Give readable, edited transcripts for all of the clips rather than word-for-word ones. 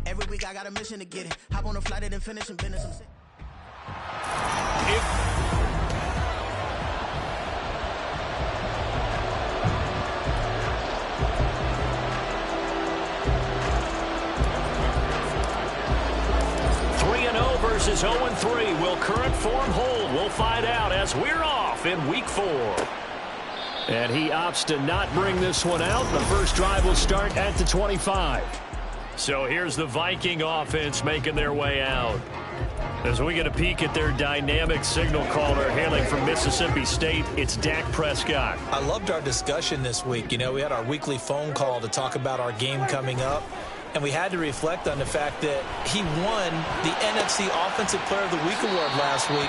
Every week I got a mission to get it. Hop on a flight and then finish in business. Versus 0-3. Will current form hold? We'll find out as we're off in week 4. And he opts to not bring this one out. The first drive will start at the 25. So here's the Viking offense making their way out. As we get a peek at their dynamic signal caller hailing from Mississippi State, it's Dak Prescott. I loved our discussion this week. You know, we had our weekly phone call to talk about our game coming up. And we had to reflect on the fact that he won the NFC Offensive Player of the Week award last week,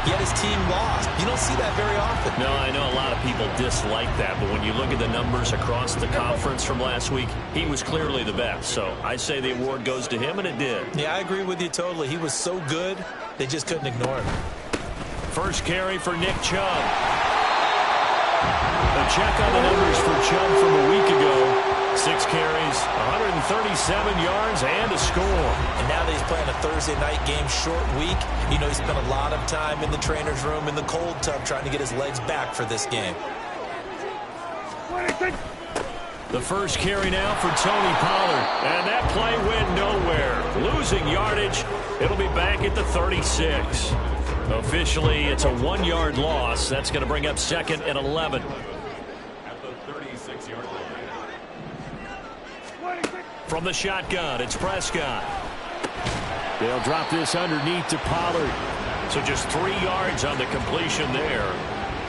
yet his team lost. You don't see that very often. No, I know a lot of people dislike that, but when you look at the numbers across the conference from last week, he was clearly the best. So I say the award goes to him, and it did. Yeah, I agree with you totally. He was so good, they just couldn't ignore him. First carry for Nick Chubb. A check on the numbers for Chubb from a week ago. 6 carries, 137 yards, and a score. And now that he's playing a Thursday night game, short week, you know, he spent a lot of time in the trainer's room, in the cold tub, trying to get his legs back for this game. The first carry now for Tony Pollard. And that play went nowhere. Losing yardage. It'll be back at the 36. Officially, it's a 1-yard loss. That's going to bring up 2nd and 11. From the shotgun, it's Prescott. They'll drop this underneath to Pollard. So just 3 yards on the completion there.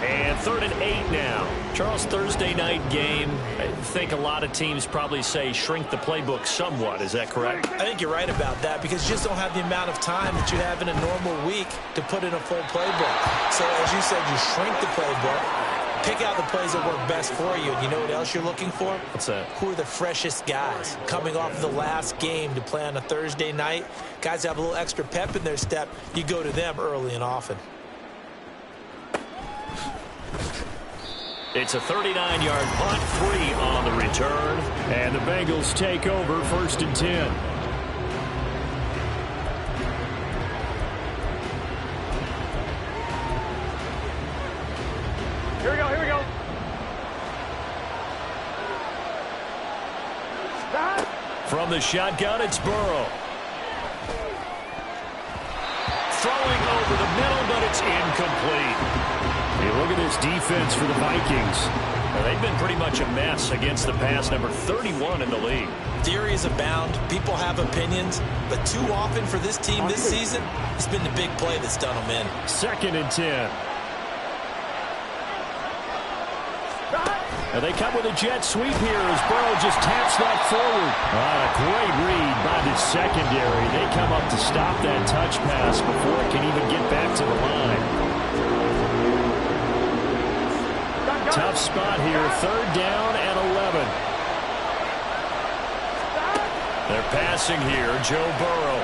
And 3rd and 8 now. Charles, Thursday night game, I think a lot of teams probably say shrink the playbook somewhat. Is that correct? I think you're right about that because you just don't have the amount of time that you have in a normal week to put in a full playbook. So as you said, you shrink the playbook. Pick out the plays that work best for you. And you know what else you're looking for? What's that? Who are the freshest guys coming off the last game to play on a Thursday night? Guys that have a little extra pep in their step. You go to them early and often. It's a 39-yard punt, 3 on the return. And the Bengals take over 1st and 10. Here we go, here we go. From the shotgun, it's Burrow. Throwing over the middle, but it's incomplete. Hey, look at this defense for the Vikings. Well, they've been pretty much a mess against the pass, number 31 in the league. Theories abound. People have opinions. But too often for this team this season, it's been the big play that's done them in. 2nd and 10. And they come with a jet sweep here as Burrow just taps that forward. A great read by the secondary. They come up to stop that touch pass before it can even get back to the line. Tough spot here. 3rd down and 11. They're passing here. Joe Burrow.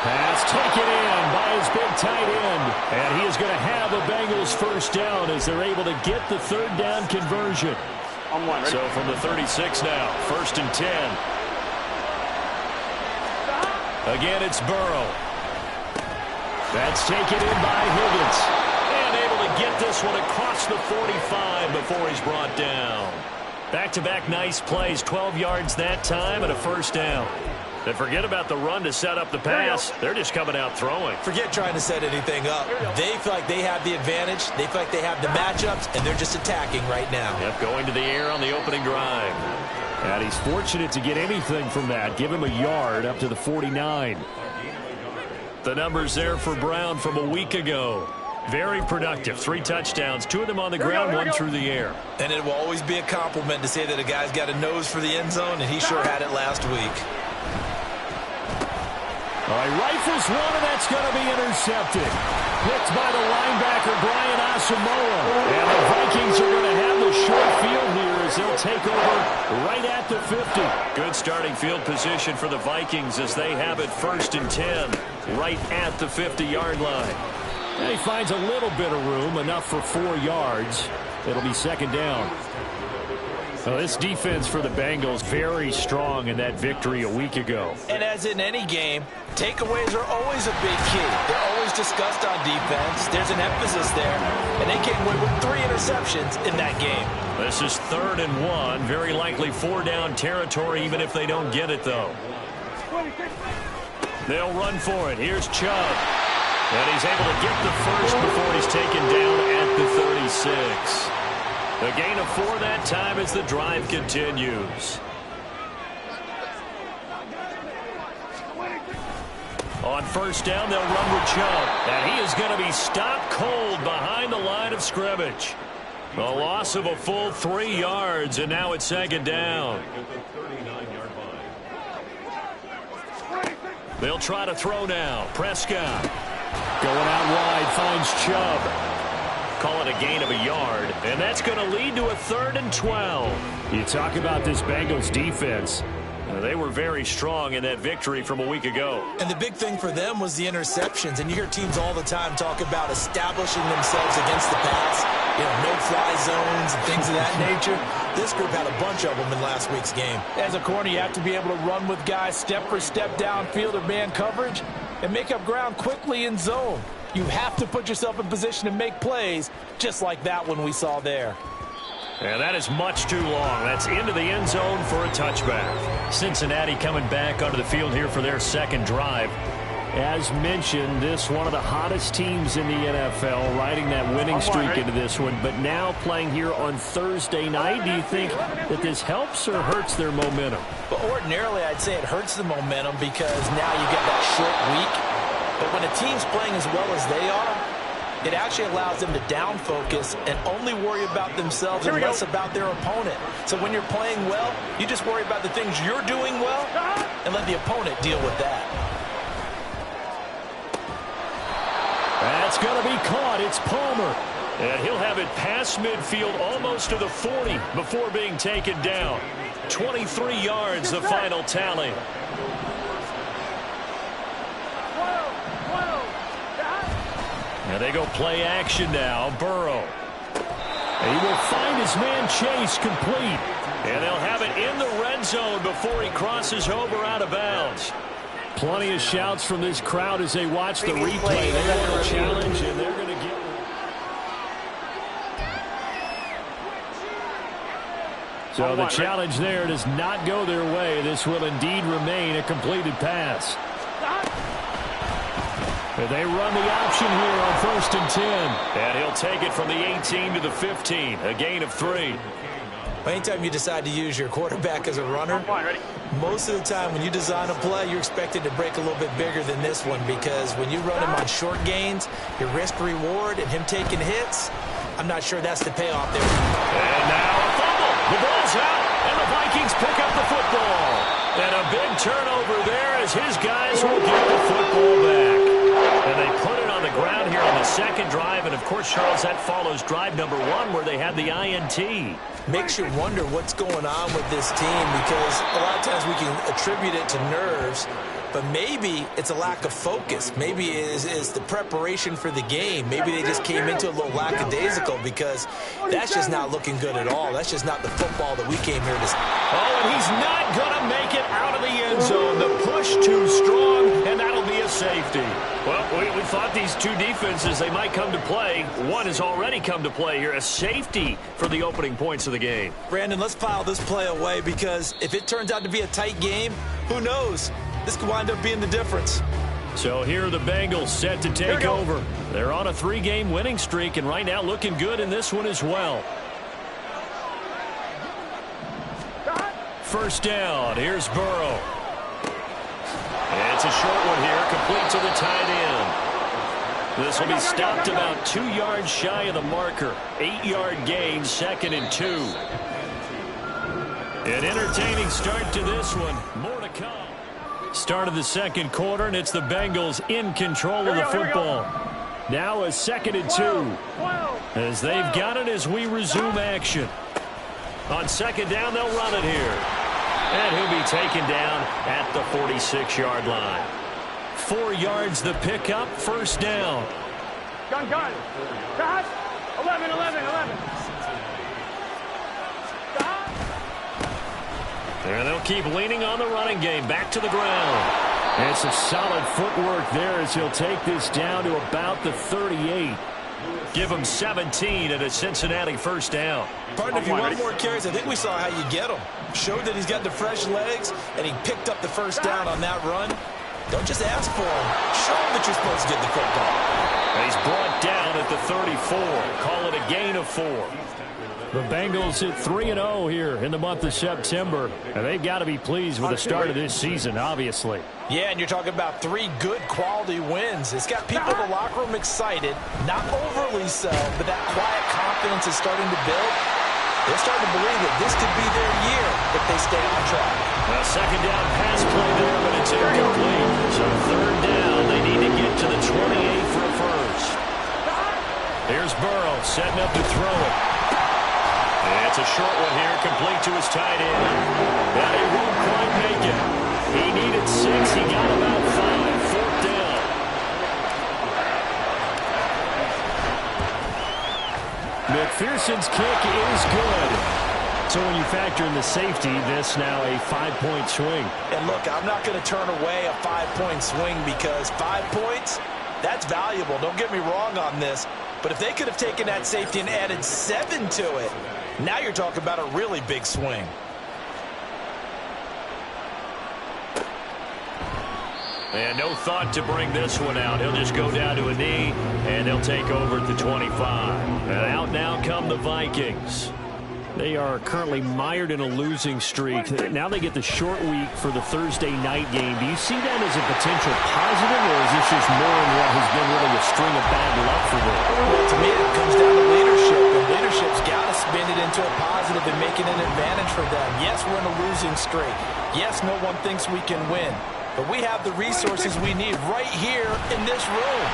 Pass taken in by his big tight end. And he is going to have a Bengals first down as they're able to get the 3rd down conversion. So from the 36 now, 1st and 10. Again, it's Burrow. That's taken in by Higgins. And able to get this one across the 45 before he's brought down. Back-to-back nice plays, 12 yards that time and a first down. And forget about the run to set up the pass. They're just coming out throwing. Forget trying to set anything up. They feel like they have the advantage. They feel like they have the matchups, and they're just attacking right now. Yep, going to the air on the opening drive. And he's fortunate to get anything from that. Give him a yard up to the 49. The numbers there for Brown from a week ago. Very productive. 3 touchdowns, 2 of them on the ground, 1 through the air. And it will always be a compliment to say that a guy's got a nose for the end zone, and he sure had it last week. All right, rifles one, and that's going to be intercepted. Picked by the linebacker, Brian Asamoah. And the Vikings are going to have the short field here as they'll take over right at the 50. Good starting field position for the Vikings as they have it 1st and 10, right at the 50-yard line. And he finds a little bit of room, enough for 4 yards. It'll be 2nd down. Well, this defense for the Bengals very strong in that victory a week ago. And as in any game, takeaways are always a big key. They're always discussed on defense. There's an emphasis there. And they came away with 3 interceptions in that game. This is 3rd and 1. Very likely 4-down territory, even if they don't get it, though. They'll run for it. Here's Chubb. And he's able to get the first before he's taken down at the 36. A gain of 4 that time as the drive continues. On 1st down, they'll run with Chubb. And he is going to be stopped cold behind the line of scrimmage. A loss of a full 3 yards, and now it's 2nd down. They'll try to throw now. Prescott going out wide, finds Chubb. Call it a gain of a yard, and that's going to lead to a 3rd and 12. You talk about this Bengals defense. They were very strong in that victory from a week ago. And the big thing for them was the interceptions. And you hear teams all the time talk about establishing themselves against the pass. You know, no-fly zones and things of that nature. This group had a bunch of them in last week's game. As a corner, you have to be able to run with guys step for step downfield or man coverage and make up ground quickly in zone. You have to put yourself in position to make plays, just like that one we saw there. And that is much too long. That's into the end zone for a touchback. Cincinnati coming back onto the field here for their 2nd drive. As mentioned, this one of the hottest teams in the NFL, riding that winning streak into this one, but now playing here on Thursday night. Do you think that this helps or hurts their momentum? But ordinarily, I'd say it hurts the momentum because now you get that short week. But when a team's playing as well as they are, it actually allows them to down focus and only worry about themselves and less about their opponent. So when you're playing well, you just worry about the things you're doing well and let the opponent deal with that. That's going to be caught. It's Palmer. And he'll have it past midfield almost to the 40 before being taken down. 23 yards, the final tally. And they go play action now. Burrow. And he will find his man Chase complete. And they'll have it in the red zone before he crosses over out of bounds. Plenty of shouts from this crowd as they watch the replay. They want a challenge, and they're going to get it. So the challenge there does not go their way. This will indeed remain a completed pass. And they run the option here on 1st and 10. And he'll take it from the 18 to the 15. A gain of 3. Anytime you decide to use your quarterback as a runner, most of the time when you design a play, you're expected to break a little bit bigger than this one because when you run him on short gains, your risk-reward and him taking hits, I'm not sure that's the payoff there. And now a fumble. The ball's out, and the Vikings pick up the football. And a big turnover there as his guys will get the football back. And they put it on the ground here on the 2nd drive. And, of course, Charles, that follows drive number 1 where they had the INT. Makes you wonder what's going on with this team because a lot of times we can attribute it to nerves, but maybe it's a lack of focus. Maybe it's the preparation for the game. Maybe they just came into a little lackadaisical because that's just not looking good at all. That's just not the football that we came here to see. Oh, and he's not going to make it out of the end zone. The push too strong, and that'll be a safety. Well, we thought these two defenses, they might come to play. One has already come to play here, a safety for the opening points of the game. Brandon, let's file this play away because if it turns out to be a tight game, who knows? This could wind up being the difference. So here are the Bengals set to take over. They're on a 3-game winning streak, and right now looking good in this one as well. 1st down. Here's Burrow. And it's a short one here, complete to the tight end. This will be stopped about 2 yards shy of the marker. 8-yard gain, 2nd and 2. An entertaining start to this one. More to come. Start of the 2nd quarter, and it's the Bengals in control of the football. Now a 2nd and 2. As they've got it as we resume action. On 2nd down, they'll run it here. And he'll be taken down at the 46-yard line. 4 yards the pickup, 1st down. Gun. Pass. 11. And they'll keep leaning on the running game. Back to the ground. And some solid footwork there as he'll take this down to about the 38. Give him 17 at a Cincinnati first down. Partner, if you want more carries, I think we saw how you get him. Showed that he's got the fresh legs, and he picked up the first down on that run. Don't just ask for him. Show him that you're supposed to get the football. He's brought down at the 34. Call it a gain of 4. The Bengals hit 3-0 here in the month of September, and they've got to be pleased with the start of this season, obviously. Yeah, and you're talking about 3 good quality wins. It's got people in the locker room excited, not overly so, but that quiet confidence is starting to build. They're starting to believe that this could be their year if they stay on track. A second down pass play there, but it's incomplete. So third down, they need to get to the 28 for a first. Here's Burrow setting up to throw it. And it's a short one here, complete to his tight end. But he won't quite make it. He needed 6, he got about 5. Fourth down. McPherson's kick is good. So when you factor in the safety, this now a 5-point swing. And look, I'm not going to turn away a 5-point swing because 5 points, that's valuable. Don't get me wrong on this. But if they could have taken that safety and added 7 to it, now you're talking about a really big swing. And no thought to bring this one out. He'll just go down to a knee, and they'll take over at the 25. And out now come the Vikings. They are currently mired in a losing streak. Now they get the short week for the Thursday night game. Do you see that as a potential positive, or is this just more in what has been really a string of bad luck for them? Well, to me, it comes down to leadership, and leadership's got to spin it into a positive and make it an advantage for them. Yes, we're in a losing streak. Yes, no one thinks we can win. But we have the resources we need right here in this room.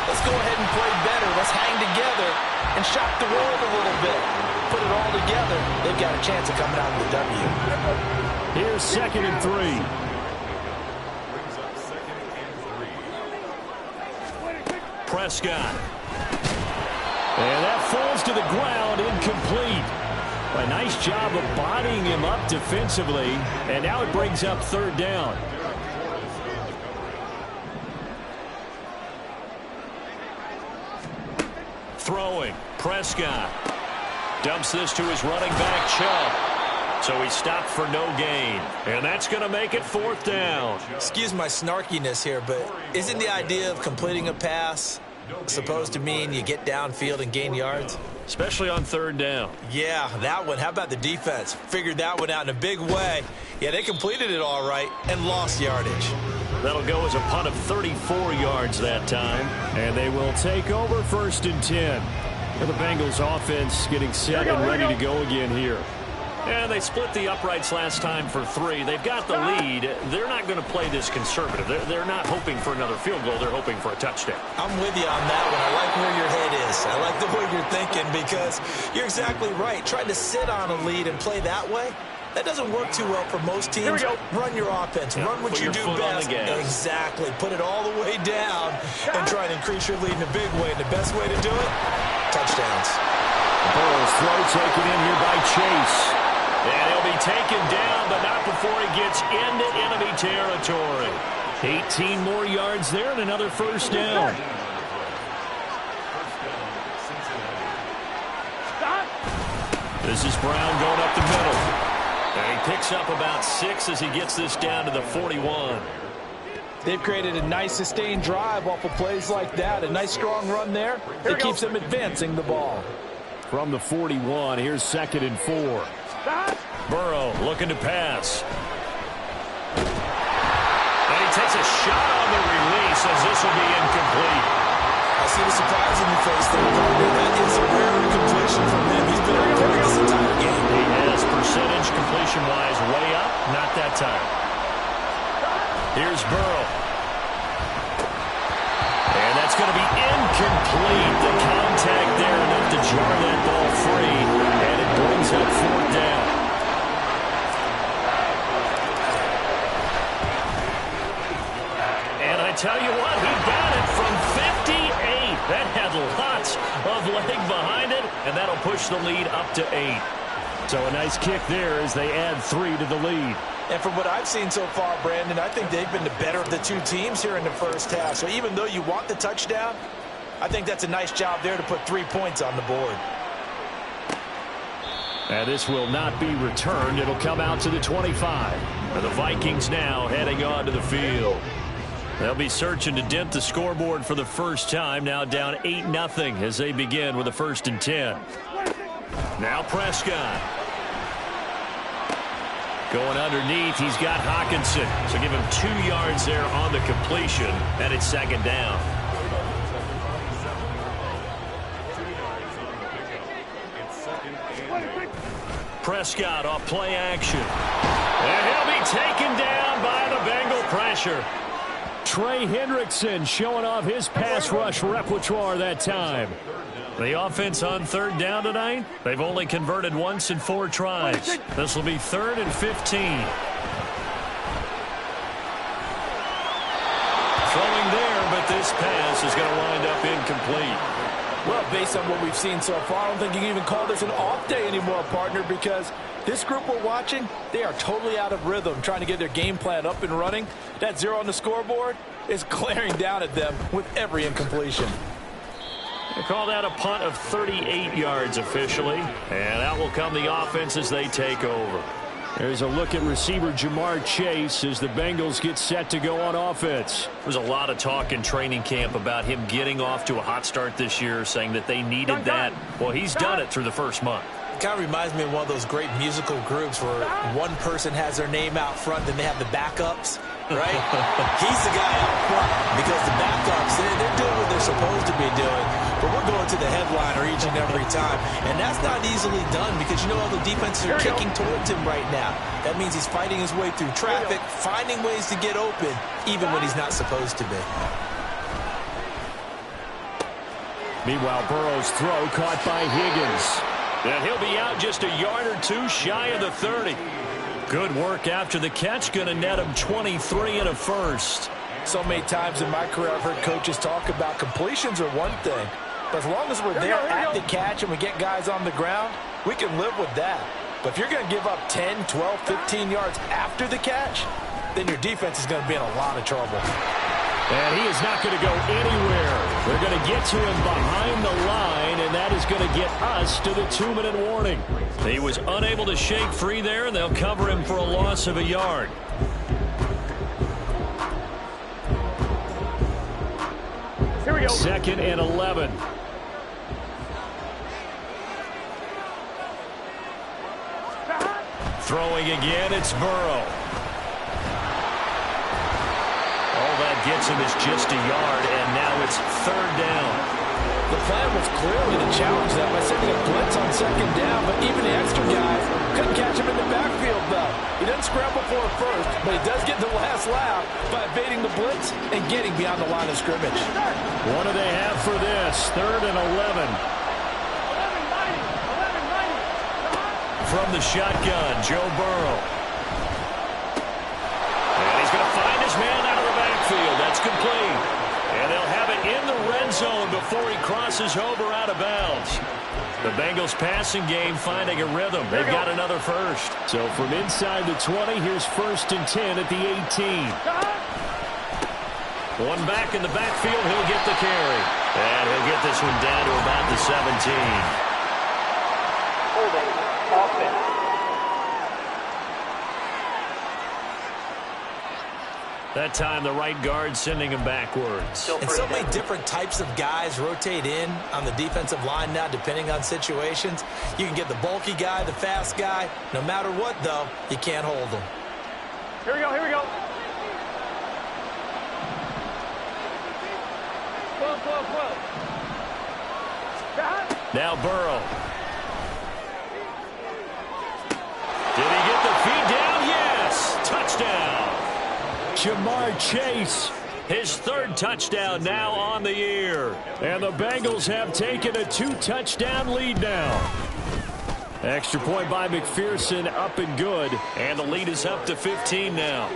Let's go ahead and play better. Let's hang together and shock the world a little bit. Put it all together. They've got a chance of coming out with a W. Here's 2nd and 3. Prescott. And that falls to the ground, incomplete. A nice job of bodying him up defensively. And now it brings up third down. Throwing. Prescott. Dumps this to his running back, Chubb. So he stopped for no gain. And that's going to make it fourth down. Excuse my snarkiness here, but isn't the idea of completing a pass supposed to mean you get downfield and gain yards? Especially on third down. Yeah, that one. How about the defense? Figured that one out in a big way. Yeah, they completed it all right and lost yardage. That'll go as a punt of 34 yards that time. And they will take over 1st and 10. And the Bengals offense getting set and ready to go again here. And they split the uprights last time for 3. They've got the lead. They're not going to play this conservative. They're not hoping for another field goal. They're hoping for a touchdown. I'm with you on that one. I like where your head is. I like the way you're thinking because you're exactly right. Trying to sit on a lead and play that way, that doesn't work too well for most teams. Run your offense. Yeah, run what you do best. Exactly. Put it all the way down and try and increase your lead in a big way. And the best way to do it, touchdowns. Burrow's throw taken in here by Chase. And he'll be taken down, but not before he gets into enemy territory. 18 more yards there and another first down. This is Brown going up the middle. And he picks up about 6 as he gets this down to the 41. They've created a nice sustained drive off of plays like that. A nice strong run there that keeps them advancing the ball. From the 41, here's 2nd and 4. Burrow looking to pass. And he takes a shot on the release as this will be incomplete. I see the surprise in your face there, partner. That is a rare completion from him. He's been okay this entire game. He has percentage completion-wise way up. Not that time. Here's Burrow. And that's going to be incomplete. The contact there enough to jar that ball free. And it brings up fourth down. And I tell you what, he got it from 58. That had lots of leg behind it, and that'll push the lead up to 8. So a nice kick there as they add 3 to the lead. And from what I've seen so far, Brandon, I think they've been the better of the two teams here in the first half. So even though you want the touchdown, I think that's a nice job there to put 3 points on the board. And this will not be returned. It'll come out to the 25. And the Vikings now heading on to the field. They'll be searching to dent the scoreboard for the first time. Now down 8-0 as they begin with a 1st and 10. Now Prescott. Going underneath, he's got Hawkinson. So give him 2 yards there on the completion, and it's 2nd down. Prescott off play action. And he'll be taken down by the Bengal pressure. Trey Hendrickson showing off his pass rush repertoire that time. The offense on 3rd down tonight, they've only converted once in 4 tries. This will be 3rd and 15. Throwing there, but this pass is going to wind up incomplete. Well, based on what we've seen so far, I don't think you can even call this an off day anymore, partner, because this group we're watching, they are totally out of rhythm, trying to get their game plan up and running. That 0 on the scoreboard is glaring down at them with every incompletion. They call that a punt of 38 yards officially. And out will come the offense as they take over. There's a look at receiver Jamar Chase as the Bengals get set to go on offense. There's a lot of talk in training camp about him getting off to a hot start this year, saying that they needed that. Well, he's done it through the first month. It kind of reminds me of one of those great musical groups where one person has their name out front and they have the backups, right? He's the guy out front because the backups, they're doing what they're supposed to be doing. But we're going to the headliner each and every time. And that's not easily done because, you know, all the defenses are kicking towards him right now. That means he's fighting his way through traffic, finding ways to get open, even when he's not supposed to be. Meanwhile, Burrow's throw caught by Higgins. And he'll be out just a yard or 2 shy of the 30. Good work after the catch. Going to net him 23 and a first. So many times in my career I've heard coaches talk about completions are one thing. But as long as we're there at the catch and we get guys on the ground, we can live with that. But if you're going to give up 10, 12, 15 yards after the catch, then your defense is going to be in a lot of trouble. And he is not going to go anywhere. They're going to get to him behind the line, and that is going to get us to the 2-minute warning. He was unable to shake free there, and they'll cover him for a loss of a yard. Here we go. 2nd and 11. Throwing again, it's Burrow. All that gets him is just a yard, and now it's 3rd down. The plan was clearly to challenge that by sending a blitz on 2nd down, but even the extra guys couldn't catch him in the backfield, though. He doesn't scramble for it first, but he does get the last laugh by evading the blitz and getting beyond the line of scrimmage. What do they have for this? 3rd and 11. From the shotgun, Joe Burrow. And he's going to find his man out of the backfield. That's complete. And they'll have it in the red zone before he crosses over out of bounds. The Bengals passing game finding a rhythm. They've got another first. So from inside the 20, here's 1st and 10 at the 18. One back in the backfield, he'll get the carry. And he'll get this one down to about the 17. Holding offense. That time, the right guard sending him backwards. And so many different types of guys rotate in on the defensive line now, depending on situations. You can get the bulky guy, the fast guy. No matter what, though, you can't hold them. Here we go, here we go. 12, 12, 12. Now Burrow. Did he get the feet down? Yes. Touchdown. Jamar Chase. His 3rd touchdown now on the year. And the Bengals have taken a 2-touchdown lead now. Extra point by McPherson, up and good. And the lead is up to 15 now.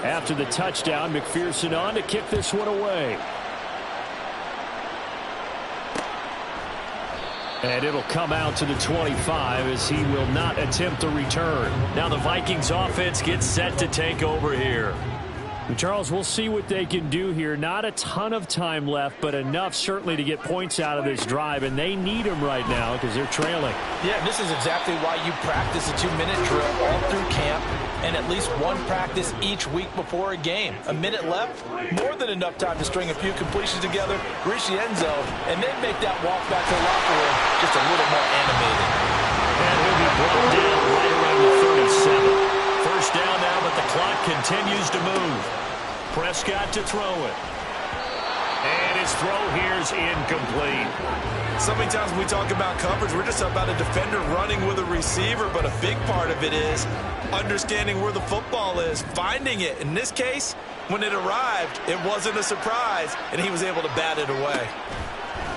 After the touchdown, McPherson on to kick this one away. And it'll come out to the 25 as he will not attempt a return. Now the Vikings offense gets set to take over here. Charles, we'll see what they can do here. Not a ton of time left, but enough certainly to get points out of this drive, and they need them right now because they're trailing. Yeah, this is exactly why you practice a 2-minute drill all through camp and at least one practice each week before a game. A minute left, more than enough time to string a few completions together, reach the end zone, and then make that walk back to the locker room just a little more animated. And he'll be brought down right around the 37. First down now, but the clock continues to move. Prescott to throw it. And his throw here is incomplete. So many times when we talk about coverage, we're just about a defender running with a receiver, but a big part of it is understanding where the football is, finding it. In this case, when it arrived, it wasn't a surprise, and he was able to bat it away.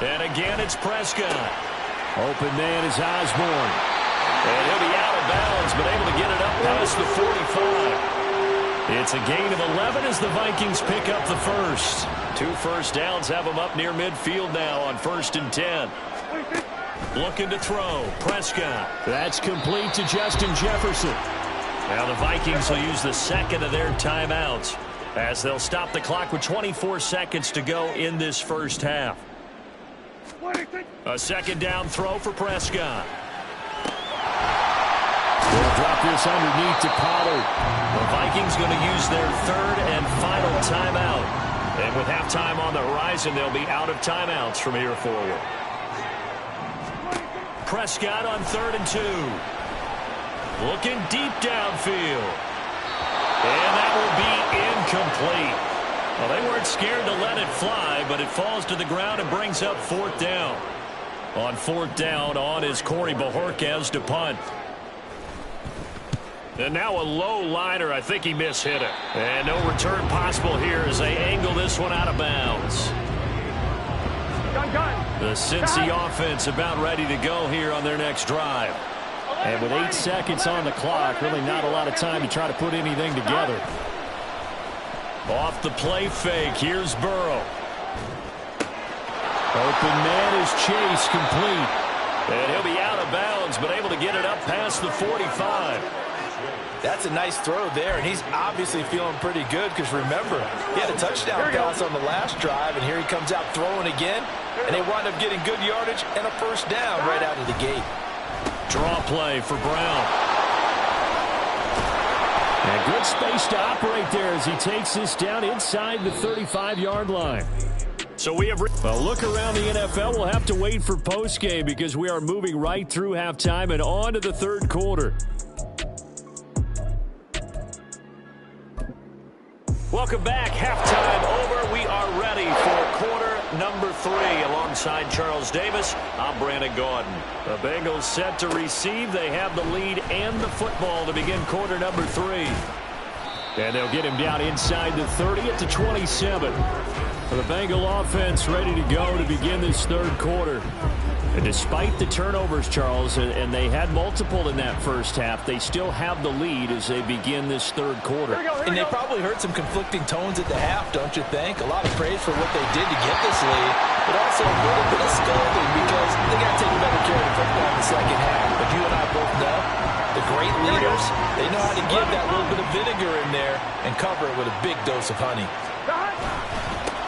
And again, it's Prescott. Open man is Osborne. And he'll be out of bounds, but able to get it up past the 45. It's a gain of 11 as the Vikings pick up the first. 2 first downs have them up near midfield now on 1st and 10. Looking to throw. Prescott. That's complete to Justin Jefferson. Now the Vikings will use the second of their timeouts as they'll stop the clock with 24 seconds to go in this first half. A second down throw for Prescott. They'll drop this underneath to Pollard. The Vikings going to use their third and final timeout. And with halftime on the horizon, they'll be out of timeouts from here forward. Prescott on 3rd and 2. Looking deep downfield. And that will be incomplete. Well, they weren't scared to let it fly, but it falls to the ground and brings up 4th down. On 4th down, on is Corey Bojorquez to punt. And now a low liner. I think he mishit it. And no return possible here as they angle this one out of bounds. The Cincy offense about ready to go here on their next drive. And with 8 seconds on the clock, really not a lot of time to try to put anything together. Off the play fake, here's Burrow. Open man is Chase, complete. And he'll be out of bounds, but able to get it up past the 45. That's a nice throw there, and he's obviously feeling pretty good because, remember, he had a touchdown pass on the last drive, and here he comes out throwing again, and they wind up getting good yardage and a first down right out of the gate. Draw play for Brown. And good space to operate there as he takes this down inside the 35-yard line. So we have a look around the NFL. We'll have to wait for postgame because we are moving right through halftime and on to the 3rd quarter. Welcome back. Halftime over. We are ready for quarter number 3. Alongside Charles Davis, I'm Brandon Gordon. The Bengals set to receive. They have the lead and the football to begin quarter number 3. And they'll get him down inside the 30 at the 27. For the Bengal offense ready to go to begin this 3rd quarter. And despite the turnovers, Charles, and they had multiple in that first half, they still have the lead as they begin this 3rd quarter. And they probably heard some conflicting tones at the half, don't you think? A lot of praise for what they did to get this lead, but also a little bit of scolding because they got to take better care of the football in the second half. But you and I both know the great leaders, they know how to give that little bit of vinegar in there and cover it with a big dose of honey.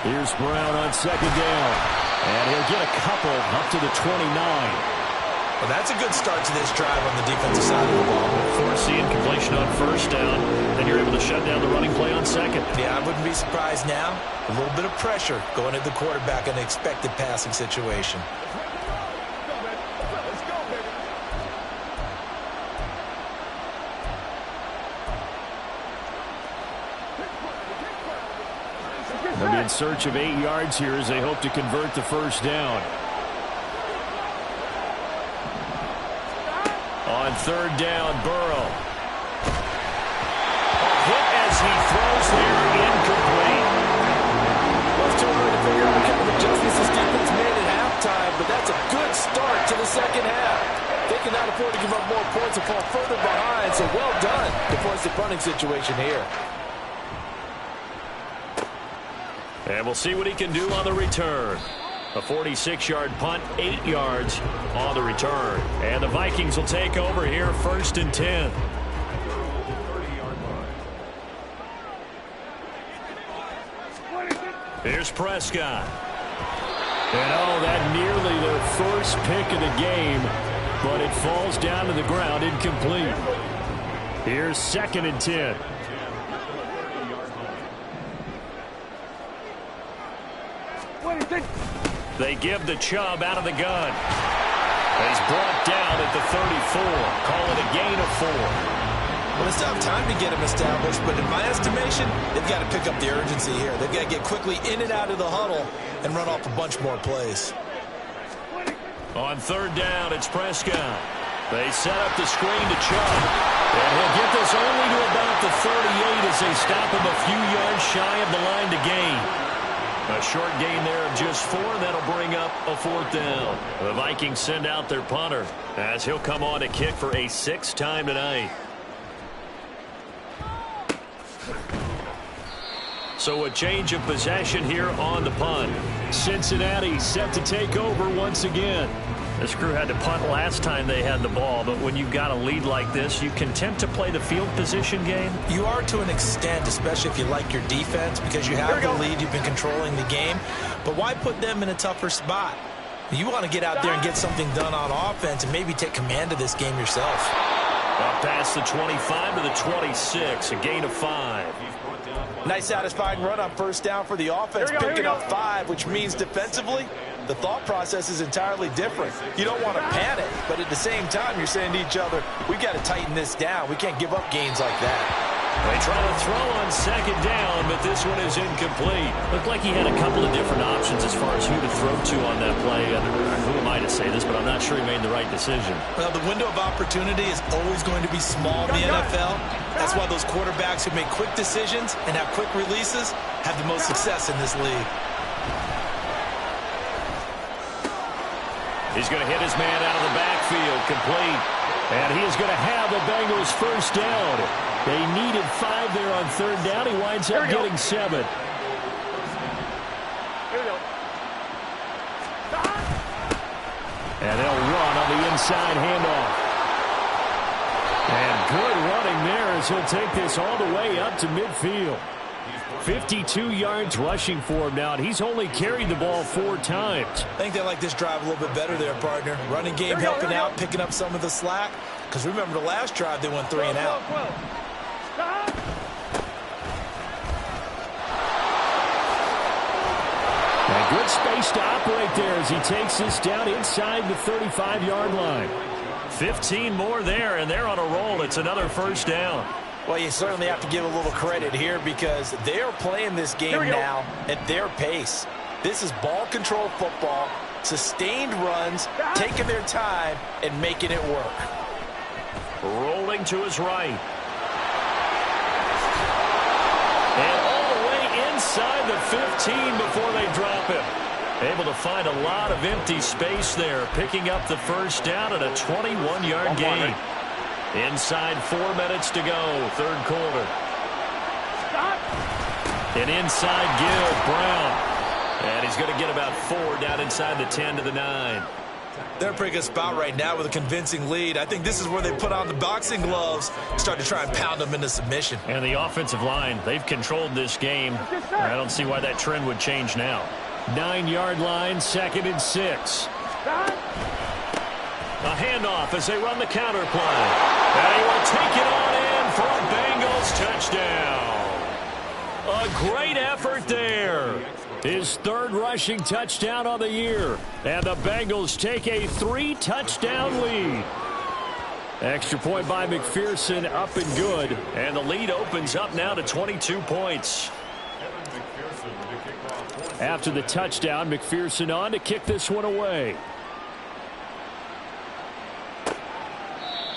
Here's Brown on 2nd down. And he'll get a couple up to the 29. Well, that's a good start to this drive on the defensive side of the ball. Force the incompletion on 1st down. Then you're able to shut down the running play on 2nd. Yeah, I wouldn't be surprised now. A little bit of pressure going at the quarterback in an expected passing situation. They'll be in search of 8 yards here as they hope to convert the 1st down. On 3rd down, Burrow. Hit as he throws there, incomplete. Well, it's too early to figure out what kind of adjustments this defense made at halftime, but that's a good start to the second half. They cannot afford to give up more points and fall further behind, so well done to force the punting situation here. And we'll see what he can do on the return. A 46-yard punt, 8 yards on the return. And the Vikings will take over here, 1st and 10. Here's Prescott. And oh, that nearly their first pick of the game, but it falls down to the ground, incomplete. Here's 2nd and 10. They give the Chubb out of the gun. He's brought down at the 34. Call it a gain of 4. Well, they still have time to get him established, but in my estimation, they've got to pick up the urgency here. They've got to get quickly in and out of the huddle and run off a bunch more plays. On 3rd down, it's Prescott. They set up the screen to Chubb. And he'll get this only to about the 38 as they stop him a few yards shy of the line to gain. A short gain there of just 4. That'll bring up a 4th down. The Vikings send out their punter as he'll come on to kick for a 6th time tonight. So a change of possession here on the punt. Cincinnati set to take over once again. This crew had to punt last time they had the ball, but when you've got a lead like this, you content to play the field position game? You are to an extent, especially if you like your defense, because you have the lead, you've been controlling the game. But why put them in a tougher spot? You want to get out there and get something done on offense and maybe take command of this game yourself. Up past the 25 to the 26, a gain of 5. Nice satisfying run on 1st down for the offense, picking up 5, which means defensively, the thought process is entirely different. You don't want to panic, but at the same time, you're saying to each other, we've got to tighten this down. We can't give up gains like that. They try to throw on 2nd down, but this one is incomplete. Looked like he had a couple of different options as far as who to throw to on that play. Who am I to say this, but I'm not sure he made the right decision. Well, the window of opportunity is always going to be small in the NFL. That's why those quarterbacks who make quick decisions and have quick releases have the most success in this league. He's going to hit his man out of the backfield, complete. And he is going to have the Bengals 1st down. They needed 5 there on 3rd down. He winds up getting 7. Here we go. And they'll run on the inside handoff. And good running there as he'll take this all the way up to midfield. 52 yards rushing for him now, and he's only carried the ball 4 times. I think they like this drive a little bit better there, partner. Running game helping out, picking up some of the slack. Because remember, the last drive, they went 3 and out. And good space to operate there as he takes this down inside the 35-yard line. 15 more there, and they're on a roll. It's another 1st down. Well, you certainly have to give a little credit here because they are playing this game now at their pace. This is ball control football, sustained runs, taking their time, and making it work. Rolling to his right. And all the way inside the 15 before they drop him. Able to find a lot of empty space there, picking up the 1st down at a 21-yard gain. Inside 4 minutes to go, 3rd quarter. An inside give, Brown. And he's going to get about 4 down inside the 10 to the 9. They're in a pretty good spot right now with a convincing lead. I think this is where they put on the boxing gloves, start to try and pound them into submission. And the offensive line, they've controlled this game. I don't see why that trend would change now. 9-yard line, 2nd and 6. A handoff as they run the counter play. And he will take it on in for a Bengals touchdown. A great effort there. His 3rd rushing touchdown on the year. And the Bengals take a 3-touchdown lead. Extra point by McPherson, up and good. And the lead opens up now to 22 points. After the touchdown, McPherson on to kick this one away.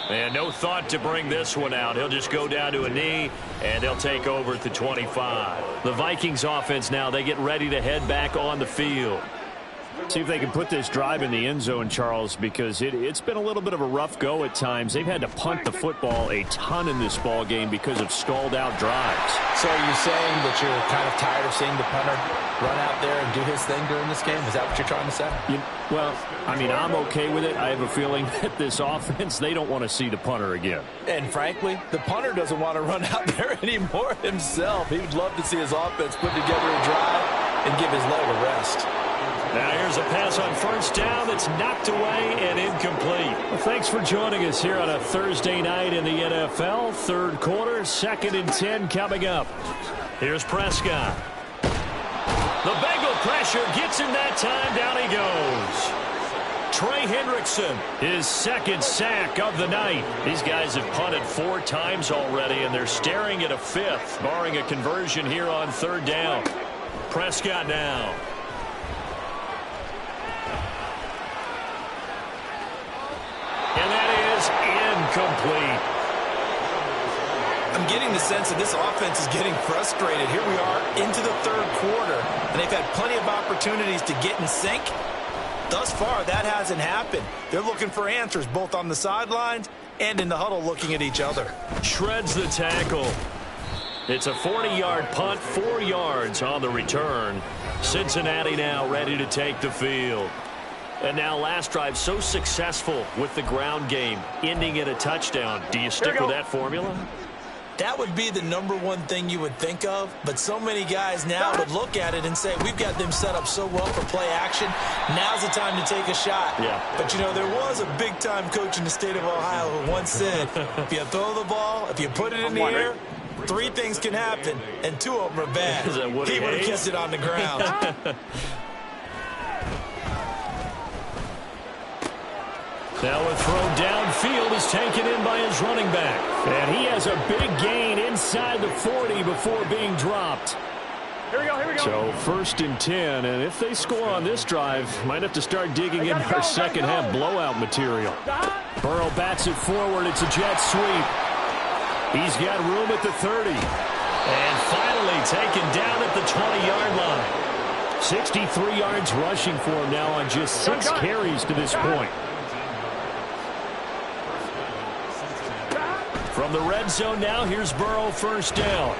And no thought to bring this one out. He'll just go down to a knee, and they'll take over at the 25. The Vikings offense now, they get ready to head back on the field. See if they can put this drive in the end zone, Charles, because it's been a little bit of a rough go at times. They've had to punt the football a ton in this ball game because of stalled out drives. So are you saying that you're kind of tired of seeing the punter run out there and do his thing during this game? Is that what you're trying to say? Well, I mean, I'm okay with it. I have a feeling that this offense, they don't want to see the punter again. And frankly, the punter doesn't want to run out there anymore himself. He would love to see his offense put together a drive and give his leg a rest. Now here's a pass on first down that's knocked away and incomplete. Well, thanks for joining us here on a Thursday night in the NFL. Third quarter, 2nd and 10 coming up. Here's Prescott. The Bengal pressure gets him that time. Down he goes. Trey Hendrickson, his 2nd sack of the night. These guys have punted 4 times already, and they're staring at a 5th, barring a conversion here on 3rd down. Prescott now. And that is incomplete. I'm getting the sense that this offense is getting frustrated. Here we are into the 3rd quarter, and they've had plenty of opportunities to get in sync. Thus far, that hasn't happened. They're looking for answers both on the sidelines and in the huddle looking at each other. Shreds the tackle. It's a 40-yard punt, 4 yards on the return. Cincinnati now ready to take the field. And now last drive so successful with the ground game, ending in a touchdown. Do you stick with that formula? That would be the #1 thing you would think of, but so many guys now would look at it and say, we've got them set up so well for play action. Now's the time to take a shot. Yeah. But, you know, there was a big-time coach in the state of Ohio who once said, if you throw the ball, if you put it in the air, 3 things can happen, and 2 of them are bad. Is that Woody He would have Hayes? kissed it on the ground. Now a throw downfield is taken in by his running back. And he has a big gain inside the 40 before being dropped. Here we go, here we go. So 1st and 10, and if they score on this drive, might have to start digging in our second half blowout material. Burrow bats it forward. It's a jet sweep. He's got room at the 30. And finally taken down at the 20-yard line. 63 yards rushing for him now on just 6 carries to this point. From the red zone now, here's Burrow, 1st down.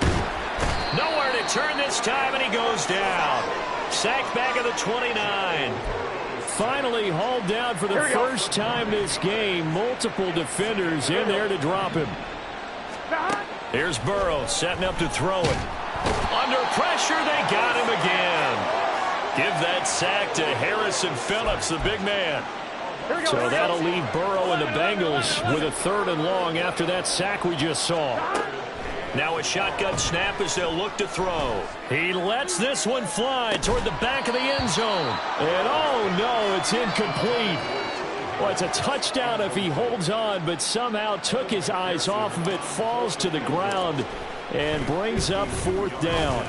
Nowhere to turn this time, and he goes down. Sacked back at the 29. Finally hauled down for the first time this game. Multiple defenders in there to drop him. Here's Burrow setting up to throw it. Under pressure, they got him again. Give that sack to Harrison Phillips, the big man. So that'll leave Burrow and the Bengals with a 3rd and long after that sack we just saw. Now a shotgun snap as they'll look to throw. He lets this one fly toward the back of the end zone. And oh no, it's incomplete. Well, it's a touchdown if he holds on, but somehow took his eyes off of it, falls to the ground, and brings up 4th down.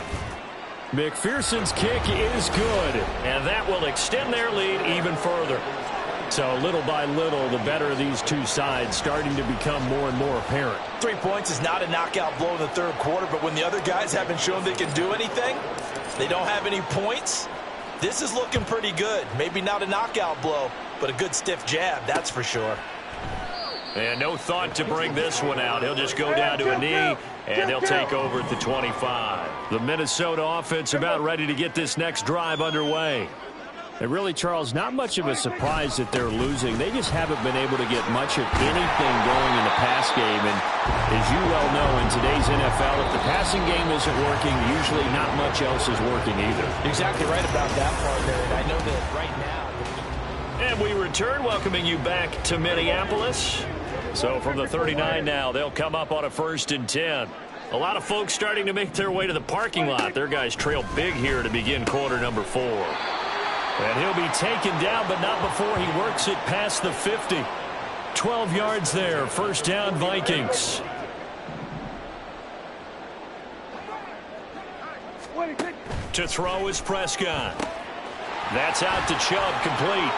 McPherson's kick is good. And that will extend their lead even further. So little by little, the better of these two sides starting to become more and more apparent. 3 points is not a knockout blow in the 3rd quarter, but when the other guys haven't shown they can do anything, they don't have any points, this is looking pretty good. Maybe not a knockout blow, but a good stiff jab, that's for sure. And no thought to bring this one out. He'll just go down to a knee, and they'll take over at the 25. The Minnesota offense about ready to get this next drive underway. And really, Charles, not much of a surprise that they're losing. They just haven't been able to get much of anything going in the pass game. And as you well know, in today's NFL, if the passing game isn't working, usually not much else is working either. Exactly right about that part there. And I know that right now. And we return, welcoming you back to Minneapolis. So from the 39 now, they'll come up on a 1st and 10. A lot of folks starting to make their way to the parking lot. Their guys trail big here to begin quarter number 4. And he'll be taken down, but not before he works it past the 50. 12 yards there. 1st down, Vikings. To throw is Prescott. That's out to Chubb, complete.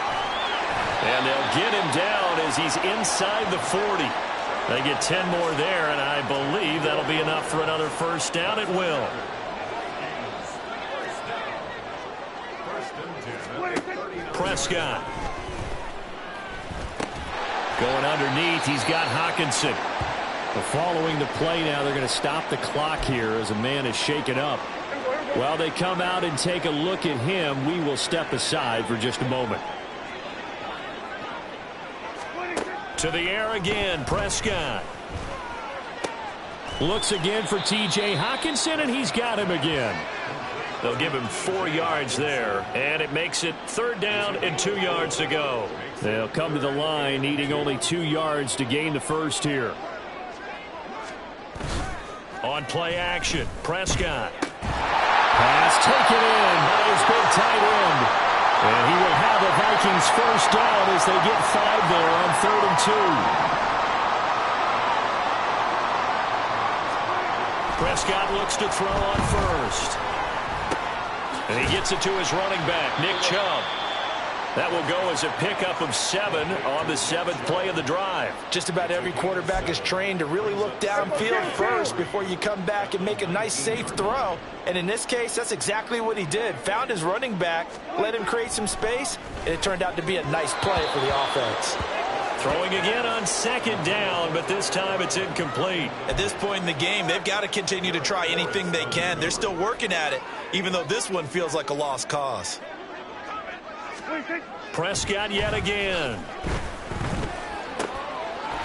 And they'll get him down as he's inside the 40. They get 10 more there, and I believe that'll be enough for another 1st down. It will. Prescott. Going underneath, he's got Hockenson. Following the play now, they're going to stop the clock here as a man is shaken up. While they come out and take a look at him, we will step aside for just a moment. To the air again, Prescott. Looks again for T.J. Hockenson, and he's got him again. They'll give him 4 yards there, and it makes it 3rd down and 2 yards to go. They'll come to the line needing only 2 yards to gain the first here. On play action, Prescott. Pass taken in by his big tight end. And he will have the Vikings first down as they get 5 there on 3rd and 2. Prescott looks to throw on first. And he gets it to his running back, Nick Chubb. That will go as a pickup of 7 on the 7th play of the drive. Just about every quarterback is trained to really look downfield first before you come back and make a nice, safe throw. And in this case, that's exactly what he did. Found his running back, let him create some space, and it turned out to be a nice play for the offense. Throwing again on 2nd down, but this time it's incomplete. At this point in the game, they've got to continue to try anything they can. They're still working at it, even though this one feels like a lost cause. Prescott yet again.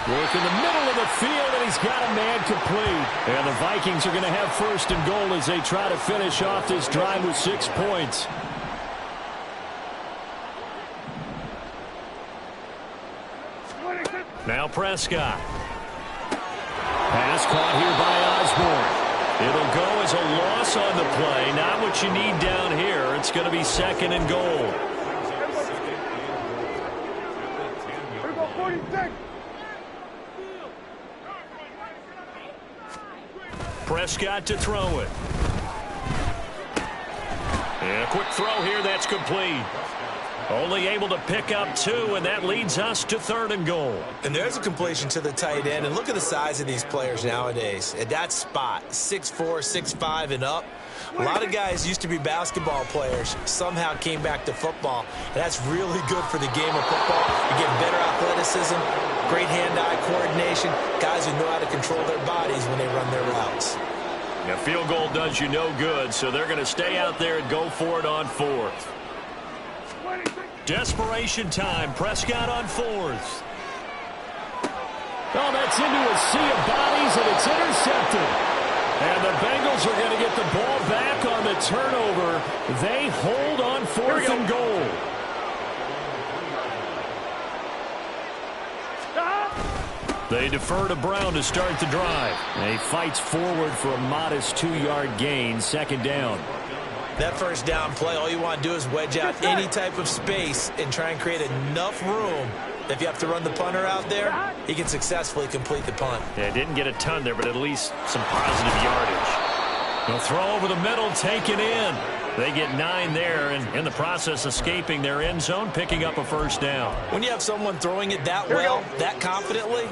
Work in the middle of the field, and he's got a man complete. And the Vikings are going to have 1st and goal as they try to finish off this drive with 6 points. Now Prescott. Pass caught here by Osborne. It'll go as a loss on the play. Not what you need down here. It's going to be 2nd and goal. Prescott to throw it. And a quick throw here, that's complete. Only able to pick up 2, and that leads us to 3rd and goal. And there's a completion to the tight end. And look at the size of these players nowadays. At that spot, 6'4", 6'5", and up. A lot of guys used to be basketball players, somehow came back to football. And that's really good for the game of football. You get better athleticism, great hand-eye coordination, guys who know how to control their bodies when they run their routes. Now, field goal does you no good, so they're going to stay out there and go for it on 4th. Desperation time. Prescott on 4th. Oh, that's into a sea of bodies, and it's intercepted. And the Bengals are going to get the ball back on the turnover. They hold on 4th and goal. They defer to Brown to start the drive. And he fights forward for a modest 2-yard gain, 2nd down. That 1st down play, all you want to do is wedge out any type of space and try and create enough room. If you have to run the punter out there, he can successfully complete the punt. Yeah, didn't get a ton there, but at least some positive yardage. They'll throw over the middle, taken in. They get 9 there, and in the process, escaping their end zone, picking up a 1st down. When you have someone throwing it that well, that confidently,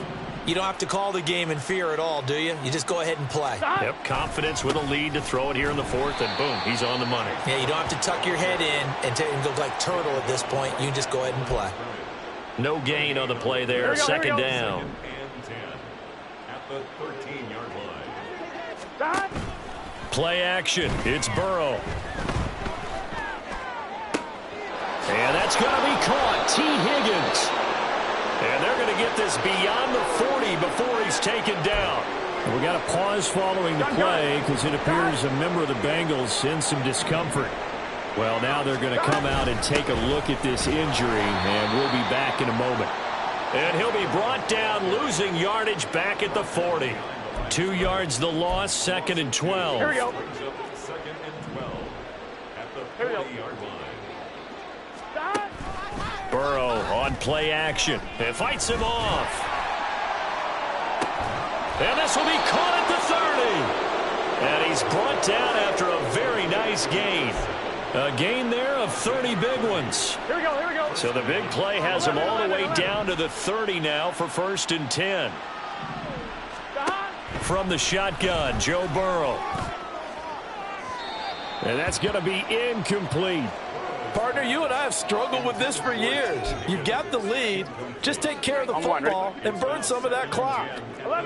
you don't have to call the game in fear at all, do you? You just go ahead and play. Yep, confidence with a lead to throw it here in the 4th, and boom, he's on the money. Yeah, you don't have to tuck your head in and go like turtle at this point. You can just go ahead and play. No gain on the play there, 2nd down. At the 13-yard line. Play action, it's Burrow. And that's going to be caught, T. Higgins. And they're going to get this beyond the 40 before he's taken down. We got a pause following the play because it appears a member of the Bengals in some discomfort. Well, now they're going to come out and take a look at this injury, and we'll be back in a moment. And he'll be brought down, losing yardage back at the 40. 2 yards the loss, 2nd and 12. Here we go. 2nd and 12 at the 40-yard line. Burrow on play action and fights him off. And this will be caught at the 30. And he's brought down after a very nice gain. A gain there of 30 big ones. Here we go, here we go. So the big play has him all the way down to the 30 now for 1st and 10. From the shotgun, Joe Burrow. And that's going to be incomplete. Partner, you and I have struggled with this for years. You've got the lead. Just take care of the football and burn some of that clock.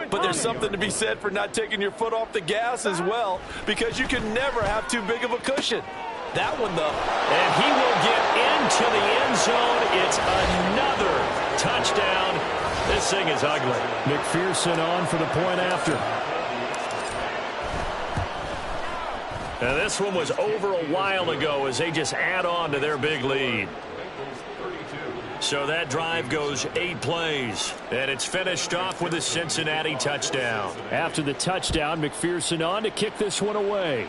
But there's something to be said for not taking your foot off the gas as well, because you can never have too big of a cushion. That one, though. And he will get into the end zone. It's another touchdown. This thing is ugly. McPherson on for the point after. And this one was over a while ago as they just add on to their big lead. So that drive goes 8 plays, and it's finished off with a Cincinnati touchdown. After the touchdown, McPherson on to kick this one away.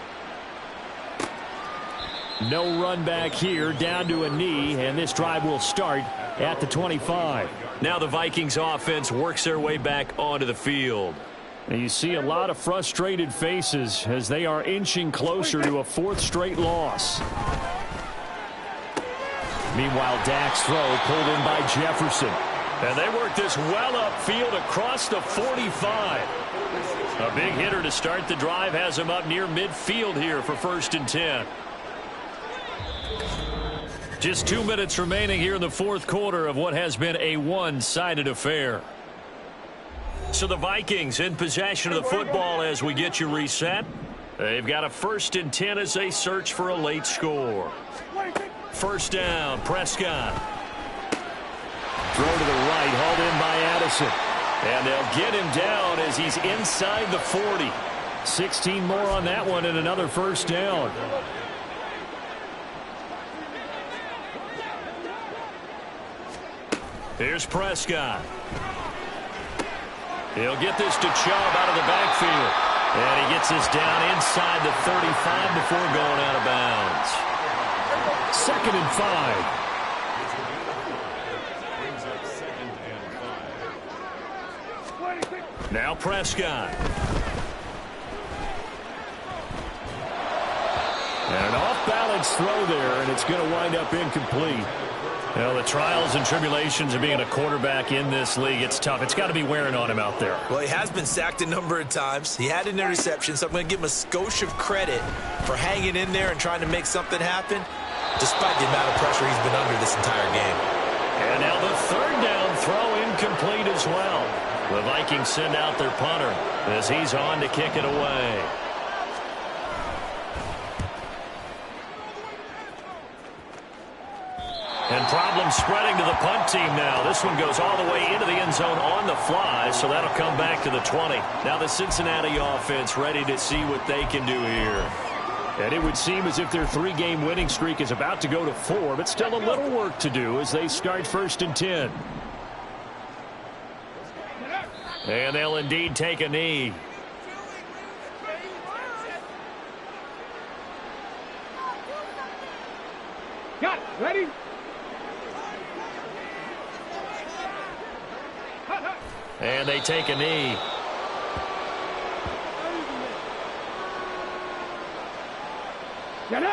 No run back here, down to a knee, and this drive will start at the 25. Now the Vikings offense works their way back onto the field. And you see a lot of frustrated faces as they are inching closer to a 4th straight loss. Meanwhile, Dak's throw pulled in by Jefferson. And they work this well upfield across the 45. A big hitter to start the drive has him up near midfield here for 1st and 10. Just 2 minutes remaining here in the 4th quarter of what has been a one-sided affair. So the Vikings in possession of the football as we get you reset. They've got a 1st and 10 as they search for a late score. 1st down, Prescott. Throw to the right, hauled in by Addison. And they'll get him down as he's inside the 40. 16 more on that one and another 1st down. Here's Prescott. He'll get this to Chubb out of the backfield. And he gets this down inside the 35 before going out of bounds. 2nd and 5. Now Prescott. And an off-balance throw there, and it's going to wind up incomplete. Well, the trials and tribulations of being a quarterback in this league, it's tough. It's got to be wearing on him out there. Well, he has been sacked a number of times. He had an interception, so I'm going to give him a skosh of credit for hanging in there and trying to make something happen, despite the amount of pressure he's been under this entire game. And now the 3rd down throw incomplete as well. The Vikings send out their punter as he's on to kick it away. And problems spreading to the punt team now. This one goes all the way into the end zone on the fly, so that'll come back to the 20. Now the Cincinnati offense ready to see what they can do here. And it would seem as if their 3-game winning streak is about to go to 4, but still a little work to do as they start 1st and 10. And they'll indeed take a knee. Got it. Ready? And they take a knee. Get it.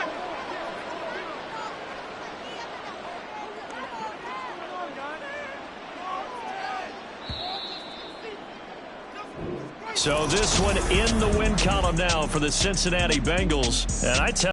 So this one in the win column now for the Cincinnati Bengals. And I tell